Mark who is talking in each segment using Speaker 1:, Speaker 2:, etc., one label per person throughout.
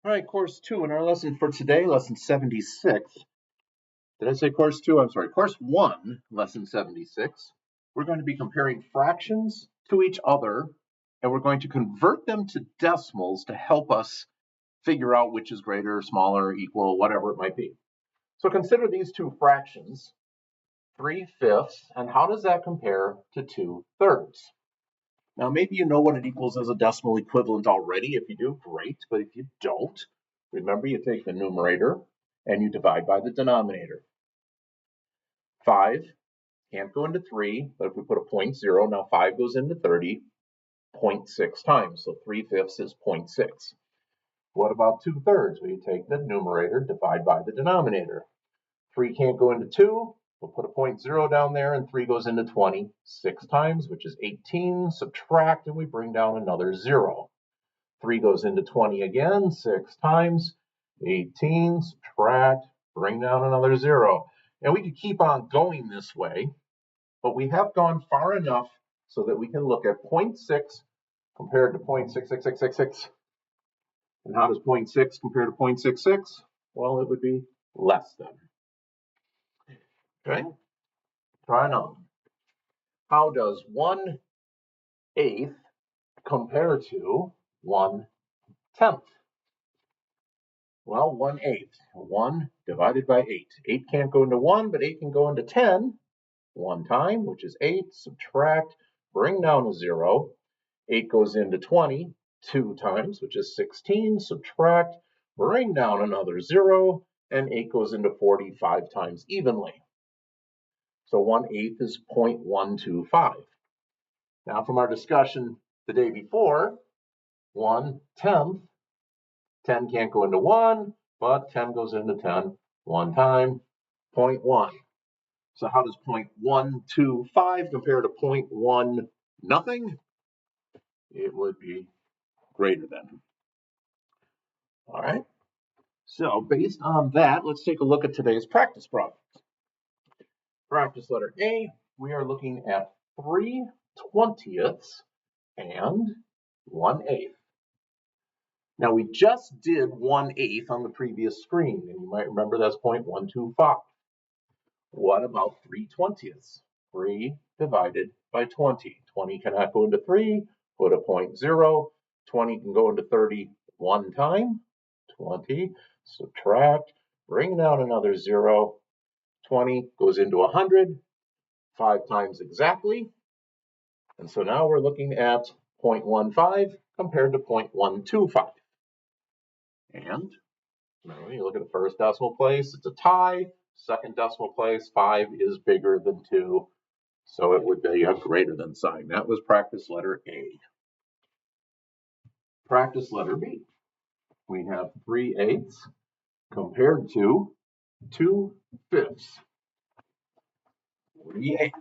Speaker 1: All right, course 2 in our lesson for today, lesson 76. Did I say course 2? I'm sorry, course 1, lesson 76. We're going to be comparing fractions to each other, and we're going to convert them to decimals to help us figure out which is greater, smaller, equal, whatever it might be. So consider these two fractions, 3/5, and how does that compare to 2/3? Now, maybe you know what it equals as a decimal equivalent already. If you do, great. But if you don't, remember you take the numerator and you divide by the denominator. 5 can't go into 3, but if we put a 0.0, now 5 goes into 30, 0.6 times. So 3/5 is 0.6. What about 2/3? We take the numerator, divide by the denominator. 3 can't go into 2. We'll put a 0.0 down there, and 3 goes into 20 6 times, which is 18. Subtract, and we bring down another 0. 3 goes into 20 again, 6 times, 18. Subtract, bring down another 0. And we could keep on going this way, but we have gone far enough so that we can look at 0.6 compared to 0.66666. And how does 0.6 compare to 0.66? Well, it would be less than. Okay, try another. How does 1/8 compare to 1/10? Well, 1/8. 1 divided by 8. 8 can't go into 1, but 8 can go into 10. 1 time, which is 8. Subtract, bring down a 0. 8 goes into 20 2 times, which is 16. Subtract, bring down another 0. And 8 goes into 40 5 times evenly. So 1/8 is 0.125. Now from our discussion the day before, 1/10, 10 can't go into 1, but 10 goes into 10 one time, 0.1. So how does 0.125 compare to 0.1 nothing? It would be greater than. All right. So based on that, let's take a look at today's practice problem. Practice letter A, we are looking at 3/20 and 1/8. Now we just did 1/8 on the previous screen, and you might remember that's 0.125. What about 3/20? 3 divided by 20. 20 cannot go into 3, put a 0.0. 20 can go into 30 one time, 20. Subtract, bring down another 0. 20 goes into 100, 5 times exactly. And so now we're looking at 0.15 compared to 0.125. And you look at the first decimal place, it's a tie. Second decimal place, 5 is bigger than 2. So it would be a greater than sign. That was practice letter A. Practice letter B. We have 3/8 compared to 2/5. 3/8.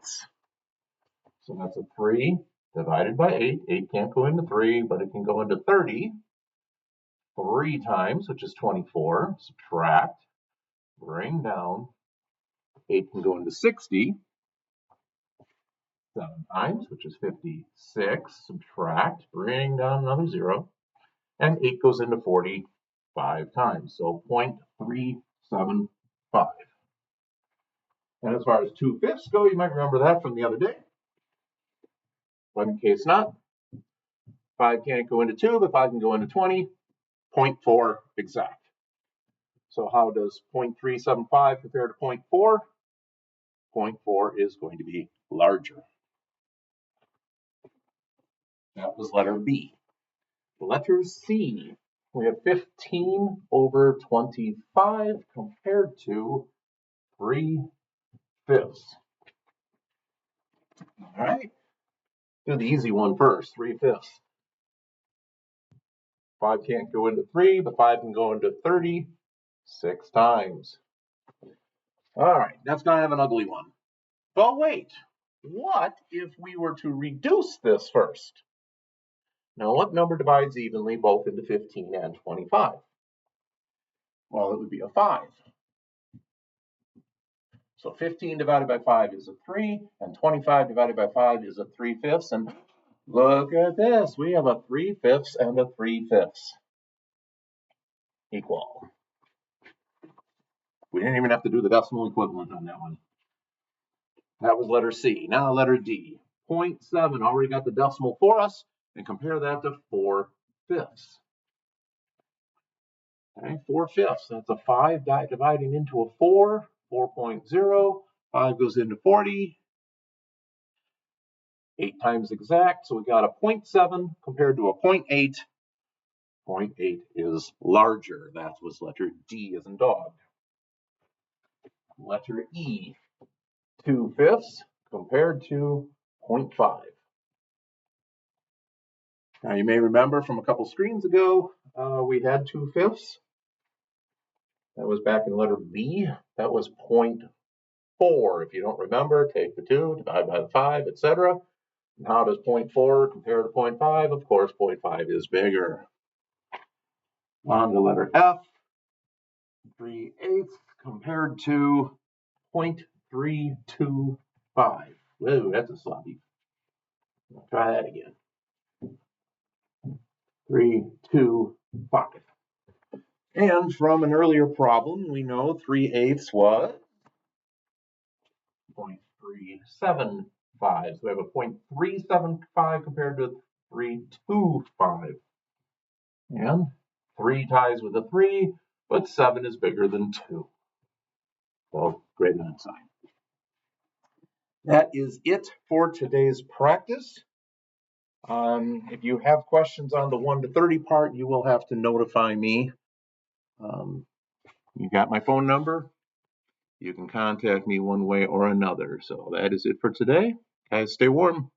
Speaker 1: So that's a 3 divided by 8. 8 can't go into 3, but it can go into 30. 3 times, which is 24. Subtract, bring down. 8 can go into 60. 7 times, which is 56. Subtract, bring down another 0. And 8 goes into 40 5 times. So 0.375. And as far as 2/5 go, you might remember that from the other day. But in case not, 5 can't go into 2, but 5 can go into 20. 0.4 exact. So how does 0.375 compare to 0.4? 0.4 is going to be larger. That was letter B. Letter C. We have 15/25 compared to 3/5. All right. Do the easy one first, 3/5. 5 can't go into 3, but 5 can go into 30 6 times. All right, that's going to have an ugly one. But wait, what if we were to reduce this first? Now, what number divides evenly both into 15 and 25? Well, it would be a 5. So 15 divided by 5 is a 3, and 25 divided by 5 is a 3/5. And look at this, we have a 3/5 and a 3/5. equal. We didn't even have to do the decimal equivalent on that one. That was letter C. Now letter D. 0.7 already got the decimal for us, and compare that to 4/5. Okay, 4/5. That's a 5 dividing into a 4. 4.0. 5 goes into 40. 8 times exact, so we got a 0.7 compared to a 0.8. 0.8 is larger. That was letter D as in dog. Letter E. 2/5 compared to 0.5. Now you may remember from a couple screens ago, we had 2/5. That was back in letter B. That was 0.4. If you don't remember, take the 2, divide by the 5, etc. And how does 0.4 compare to 0.5? Of course, 0.5 is bigger. On to letter F. 3/8 compared to 0.325. Whoa, that's a sloppy. I'll try that again. 325. And from an earlier problem, we know 3/8 was 0.375. So we have a 0.375 compared to 325. And 3 ties with a 3, but 7 is bigger than 2. So greater than sign. That is it for today's practice. If you have questions on the 1 to 30 part, you will have to notify me. You got my phone number. You can contact me one way or another. So that is it for today. Guys, stay warm.